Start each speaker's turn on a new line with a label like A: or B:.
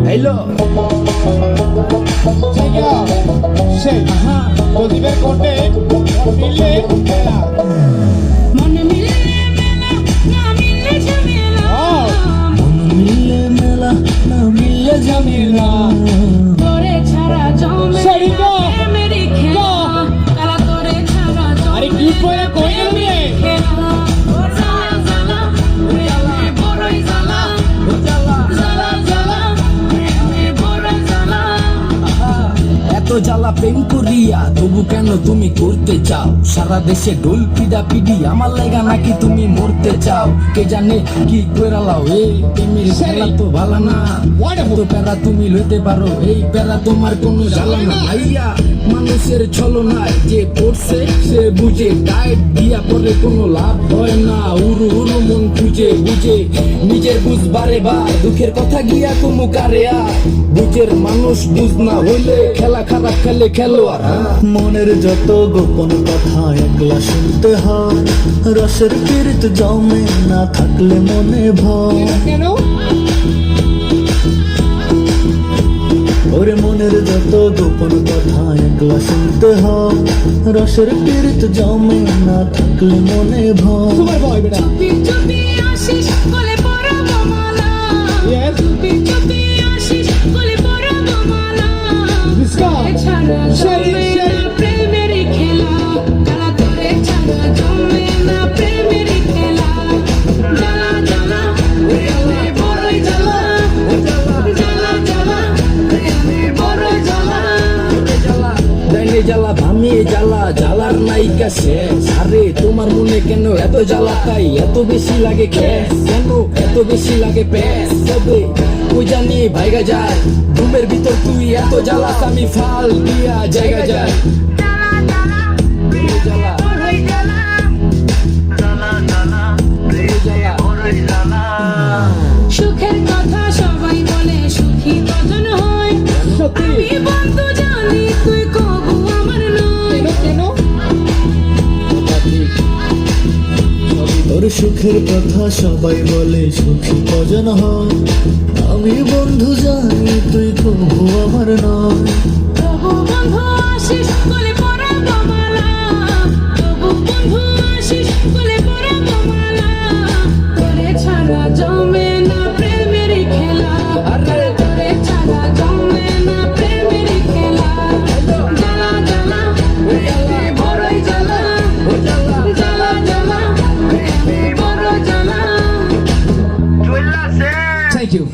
A: Hello. প্রদীপের কোটে মিলে মেলা
B: মনে মিলে মেলা না মিলে ঝামেলা
C: মন মিলে মেলা না মিলে ঝামেলা
B: তোরে ছাড়া জমে
A: সরি গো
B: মেরি খেলা কালা তোরে ছাড়া জমে
A: আরে কি করে কই রে
B: খেলা জালা জালা ওরে বড়ই জালা জালা জালা জালা ওরে বড়ই জালা
C: এত জ্বালা প্রেম করিয়া তবু কেন তুমি করতে চাও সারা দেশে ঢোল পিডা পিডি আমার লাগা নাকি তুমি মরতে চাও কে জানে কি কইরালাও এই প্রেমের খেলা তো ভালো না তো প্যারা তুমি লইতে পারো এই প্যারা তোমার কোনো জ্বালা না ভাইয়া মানুষের ছলনায় যে পড়ছে সে বুঝে ডায়েট দিয়া পরে কোনো লাভ হয় না উরু উরু মন খুঁজে বুঝে নিজের বুঝবারে বা দুঃখের কথা গিয়া কুমু কারে আর বুঝের মানুষ বুঝ না হইলে খেলা খারাপ খেলে খেলোয়াড়
D: মনের যত গোপন কথা একলা শুনতে হয় রসের পীড়িত জমে না থাকলে মনে ভয়
A: কেন
D: ওরে মনের যত গোপন কথা একলা শুনতে হয় রসের পীড়িত জমে না থাকলে মনে ভয়
A: তোমার ভয় বেটা
B: চুপি চুপি আসিস কোলে পরাবো মালা
A: Yes.
B: চুপি চুপি আসিস কোলে পরাবো মালা
A: Disco.
B: ছাড়া
A: Sherry,
B: জমে না
A: Sherry.
B: প্রেমের খেলা কালা তোরে ছাড়া জমে না প্রেমের খেলা জ্বালা জ্বালা ওরে বড়ই জ্বালা জ্বালা জ্বালা ওরে বড়ই জ্বালা
C: ডাইনে জ্বালা ভামিয়ে জ্বালা জ্বালার নায়িকা শেষ আরে তোমার মনে কেন এত জ্বালা তাই এত বেশি লাগে গ্যাস কেন এত বেশি লাগে প্যাস তবে ওই জানি ভাইগা যায় ঘুমের ভিতর তুই এত জ্বালা আমি ফাল দিয়া জায়গা যায় এই জ্বালা
B: বড়ই জ্বালা
C: এই জ্বালা
B: সুখের কথা সবাই বলে সুখী কজন হয়
A: সত্যি
B: আমি বন্ধু জানি তুই কবু আমার নয়
A: কেন
D: ওর সুখের কথা সবাই বলে সুখী কজন হয় আমি বন্ধু জানি তুই কবু আমার নয়
B: তবু বন্ধু আসিস কোলে পরাবো মালা তবু বন্ধু আসিস কোলে পরাবো মালা তোরে ছাড়া জমে না প্রেমের খেলা
C: আরে
B: তোরে ছাড়া জমে না প্রেমের খেলা জ্বালা জ্বালা ওরে বড়ই জ্বালা জ্বালা জ্বালা ওরে বড় জ্বালা
A: থ্যাংক ইউ